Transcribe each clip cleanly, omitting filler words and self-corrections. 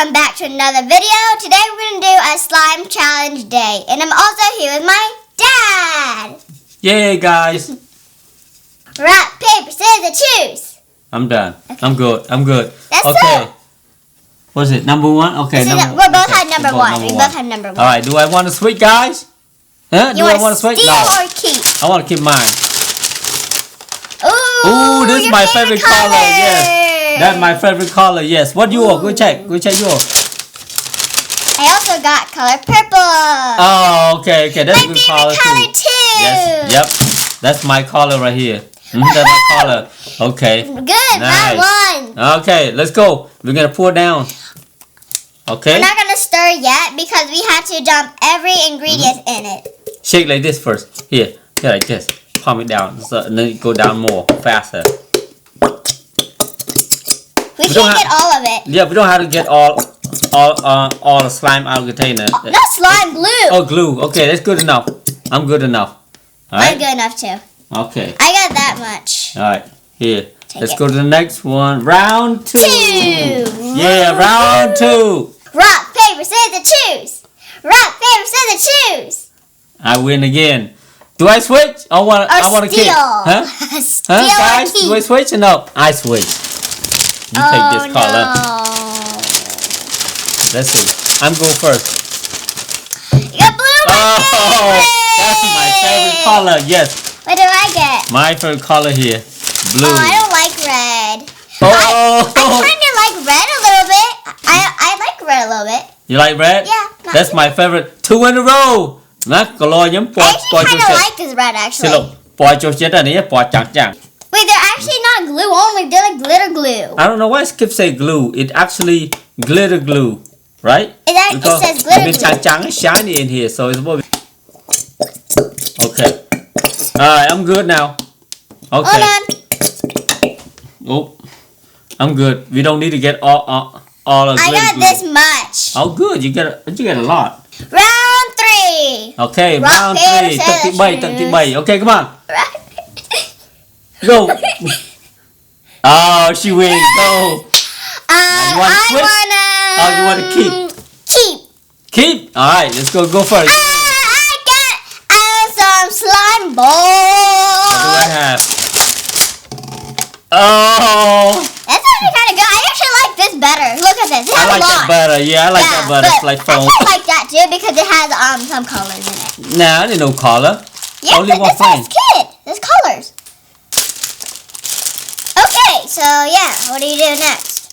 welcome back to another video. Today we're going to do a slime challenge day. And I'm also here with my dad. Yay, guys. Rock, paper, scissors, choose. I'm done. Okay. I'm good. That's okay. it. What's it? Number one? Okay. We both had number one. Alright, do I want to switch, guys? Huh? You Do I want to switch? steal No. or keep? I want to keep mine. Ooh, This is your my favorite color. Yes. That's my favorite color. Yes. What you want? Go check yours. I also got color purple. Oh, okay. That's my a good favorite color too. Yes. Yep. That's my color right here. That's my color. Okay. Good. Nice. Round one. Okay, let's go. We're gonna pour down. Okay. We're not gonna stir yet because we have to dump every ingredient in it. Shake like this first. Here, like this. Palm it down, so, and then go down more, faster. We can't get all of it. Yeah, we don't have to get all the slime out of the container. No slime, glue. Oh, glue. Okay, that's good enough. I'm good enough. All right. I'm good enough too. Okay. I got that much. All right. Here. Let's it. go to the next one. Round two. Yeah, round two. Rock, paper, scissors, choose. Rock, paper, scissors, choose. I win again. Do I switch? I want to keep. Steal. Huh? Steal Huh, or guys? keep. Do I switch or no? I switch. You take this color. No. Let's see. I'm going first. You got blue, my favorite. That's my favorite color. Yes. What do I get? My favorite color here. Blue. Oh, I don't like red. Oh. I kind of like red a little bit. I like red a little bit. You like red? Yeah. That's my favorite. 2 in a row. Nó color giống I actually kind of like this red actually. Wait, they're actually not glue only. They're like glitter glue. I don't know why Skip say glue. It actually glitter glue, right? It says glitter glue. It's shiny in here, so it's supposed to be... Okay. Alright, I'm good now. Okay. Hold on. Oh, I'm good. We don't need to get all the glitter I got glue. this much. Oh, good. You get a lot. Round 3. Okay, Rock, round paper, 3. scissors, 37. Okay, come on. Go. Oh, she wins. Go. I you wanna keep? Keep. All right, let's go first. I get some slime balls. What do I have? Oh. That's actually kind of good. I actually like this better. Look at this. It has I like a lot. that better. Yeah, I like that better. It's like I foam. kind of like that too because it has some colors in it. Nah, there's no color. Yeah, Only one it says flame. kid. There's colors. Okay, so yeah, what do you do next?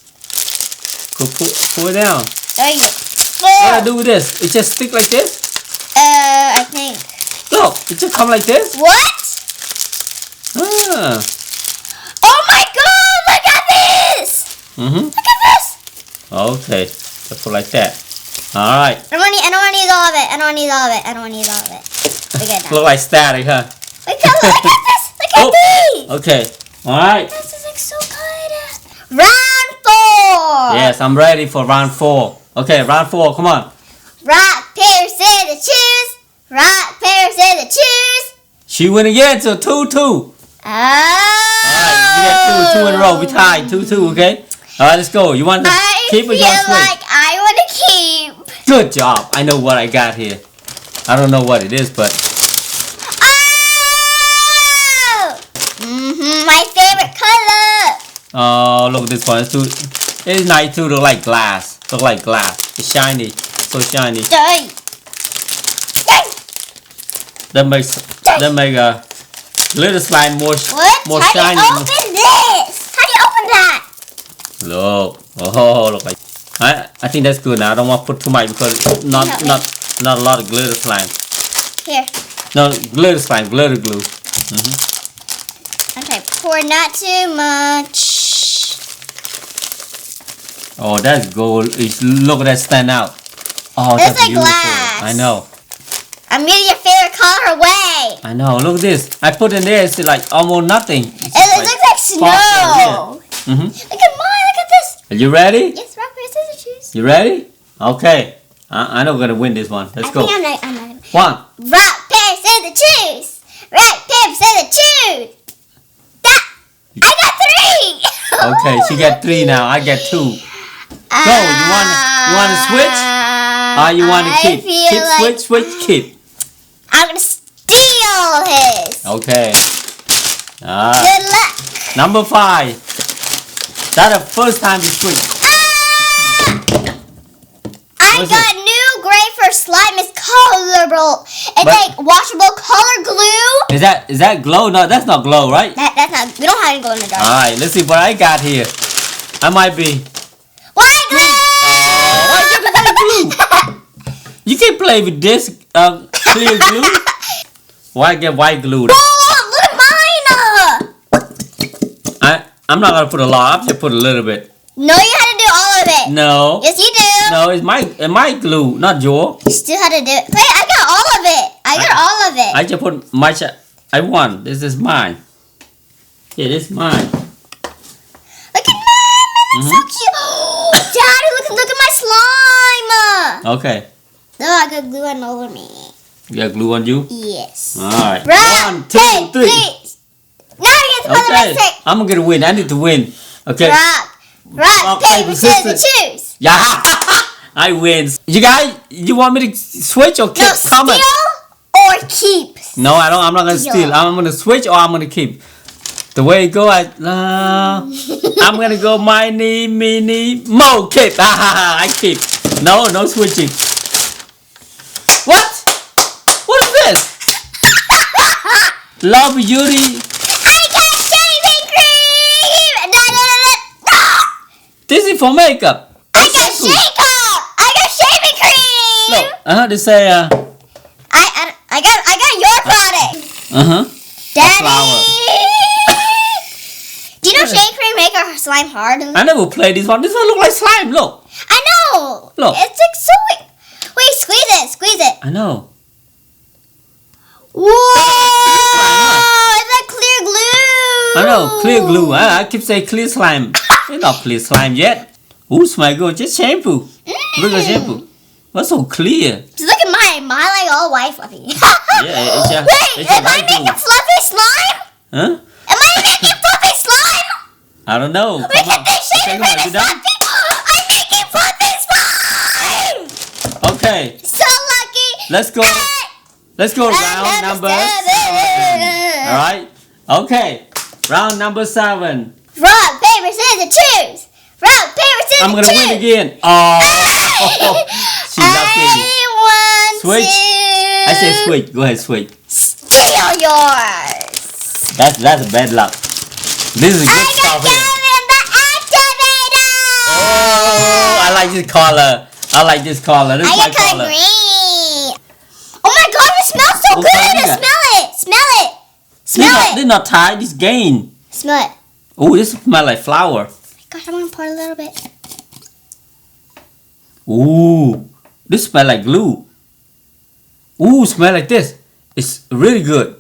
Go pour it down. Okay. What do I do with this? It just stick like this? I think. Look, it just come like this? What? Ah. Oh my god, look at this! Mm-hmm. Look at this! Okay, so put like that. All right. I don't want to use all of it. Look at that. Look like static, huh? Look at this! Look at these! Okay. All right. This is like so good. Round 4! Yes, I'm ready for round 4. Okay, round 4, come on. Rock, paper, scissors, choose! Rock, paper, scissors, choose! She win again, so 2-2. Oh! Alright, you got two in a row. We tied 2-2, okay? Alright, let's go. You want to keep or you want to switch? Like I want to keep. Good job. I know what I got here. I don't know what it is, but... Oh! My favorite color. Oh, look at this one. It's nice too. Look like glass. It's shiny. So shiny. Die. That makes glitter slime more shiny. How do you open this? How do you open that? Look. Oh, look like. I think that's good now. I don't want to put too much because not a lot of glitter slime. Here. No, glitter slime, glitter glue. Okay, pour not too much. Oh, that's gold. Look at that stand out. Oh, It's that's like beautiful. glass. I know. I'm getting your favorite color away. I know. Look at this. I put in there. It's like almost nothing. It looks like snow. Look at mine. Look at this. Are you ready? Yes, rock, paper, scissors, choose. You ready? Okay. I know we're gonna win this one. Let's go. I'm not. 1. Rock, paper, scissors, choose. Rock, paper, scissors, choose. That. I got 3. Okay, she got 3 now. I got 2. Go. You You want to switch? Or you want to I keep? feel Keep, like switch, keep. I'm gonna steal his. Okay. Alright. Good luck. Number 5. That's the first time you switch. I What's got new gray for slime. It's colorable. It's But- like washable color glue. Is that glow? No, that's not glow, right? That's not. We don't have any glow in the dark. Alright, let's see what I got here. I might be. White glue. Why you got white glue? You can't play with this clear glue. Why get white glue? Oh, look at mine. I'm not gonna put a lot. I'm just put a little bit. No, you had to do all of it. No. Yes, you do. No, it's my glue, not your. You still had to do it. Wait, I got all of it. I got all of it. I just put my. I won. This is mine. Yeah, this is mine. Look at mine. It's so cute. Daddy, look at my slime. Okay. No, I got glue all over me. You got glue on you? Yes. Alright. Rock, 1, 2, 3. Now you get to play the Okay. next trick. I'm gonna win. I need to win. Okay. Rock, paper, scissors, choose. Yeah. I win. You guys, you want me to switch or keep? No, Comment. steal or keep. No, I don't. I'm not gonna Steal. steal. I'm gonna switch or I'm gonna keep. The way it go, I'm gonna go mini, mini, mo, keep. I keep. No switching. What? What is this? Love Beauty. I got shaving cream. No. This is for makeup. I got shaving cream. Look, they say I got your product. Daddy. flower. Do you know shaving cream make our slime hard? I never played this one. This one look like slime. Look. I know. Look. It's like so. Wait, squeeze it. I know. Whoa! It's like clear glue. I know. Clear glue. I keep saying clear slime. It's not clear slime yet. Ooh, smell good. Just shampoo. Look at shampoo. What's so clear? Just look at mine. Mine like all white fluffy. Yeah, it's just. Wait, it's just am I white glue. making fluffy slime? Huh? Am I making fluffy slime? I don't know. Look Come on. at this Okay, shaving come on. cream You is done? fluffy. I'm making fluffy slime. Okay. So lucky. Let's go. Let's go round number 7. All right. Okay. Round number 7. Rock, paper, scissors, choose. Rock, paper, scissors, I'm gonna choose. win again. Oh, she's lucky. I want Switch. to I say switch. Go ahead, switch. steal yours. That's bad luck. This is good I stuff got here. Gavin the activator. Oh, I like this color. I like this color. This is I my got color color. green. Oh my god, it smells so What good. color you got? Smell it. Smell it. Smell This it. not tied. This gain. Smell it. Oh, this smell like flour. Gosh, I'm gonna pour a little bit. Ooh, this smell like glue. Ooh, smell like this. It's really good.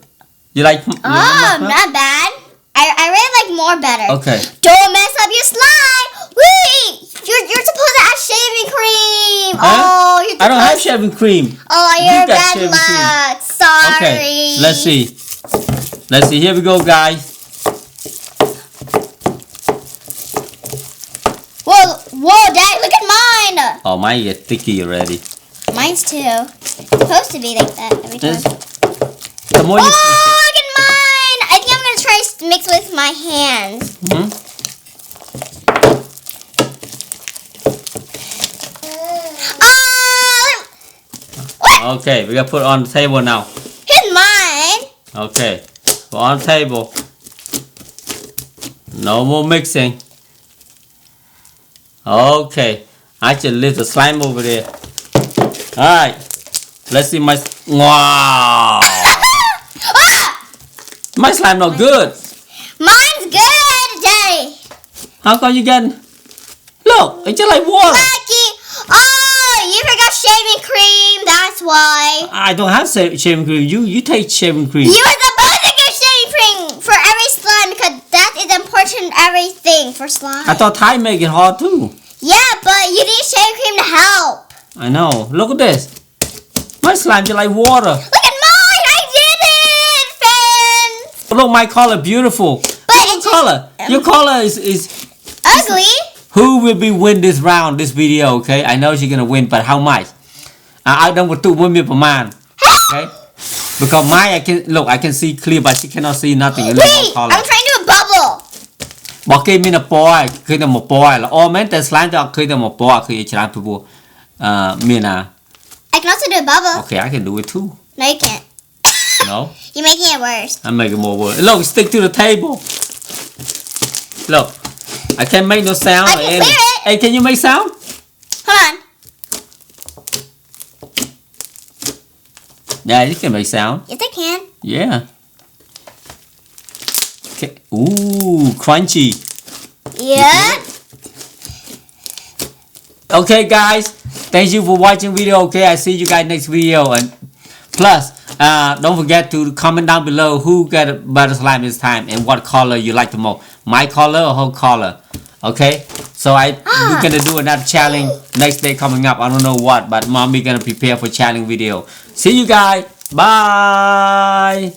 You like? You like my Oh, smell? not bad. I really like more better. Okay. Don't mess up your slime. Wait, you're supposed to add shaving cream. Huh? Oh, you're I don't have supposed- shaving cream. Oh, You you're got bad shaving luck. Sorry. Okay, let's see. Let's see. Here we go, guys. Whoa, Dad, look at mine. Oh, mine is sticky already. Mine's too. It's supposed to be like that every time. The more Oh, you. look at mine. I think I'm gonna try to mix with my hands. Hmm? Oh, Okay, we gotta put it on the table now. here's mine. Okay, put on the table. No more mixing. Okay, I just leave the slime over there. Alright, let's see my. Wow! My slime not good. Mine's good, Daddy. How come you get? Look, it's just like water. Lucky. Oh, you forgot shaving cream. That's why. I don't have shaving cream. You take shaving cream. You were supposed to get shaving cream for every slime because that is important everything for slime. I thought Thai make it hard too. Yeah, but you need shaving cream to help. I know. Look at this. My slime just like water. Look at mine. I did it, friends. Look, my color beautiful. But it's Color. Your color is ugly. Who will be win this round, this video, okay? I know she's gonna win, but how much? I don't want to win me man. Okay? Because mine, I can see clear, but she cannot see nothing. Wait, I'm trying to do a bubble. บอกគេមានពណ៌ឃើញតែមួយពណ៌ល្អមែនតែ slime តែអត់ឃើញតែមួយពណ៌ឃើញច្រើនពីព្រោះមានណា I can also do a bubble. Okay, I can do it too. No, you can't. No? You're making it worse. I'm making more work. Look, stick to the table. Look, I can't make no sound. I can clear it. Hey, can you make sound? Hold on. Yeah, you can make sound. Yes, I can. Yeah. Okay. Ooh, crunchy. Yeah. Okay, guys. Thank you for watching video. Okay, I see you guys next video. And plus, don't forget to comment down below who got a better slime this time and what color you like the most. My color or her color. Okay. So we're gonna do another challenge next day coming up. I don't know what, but mommy gonna prepare for challenge video. See you guys. Bye.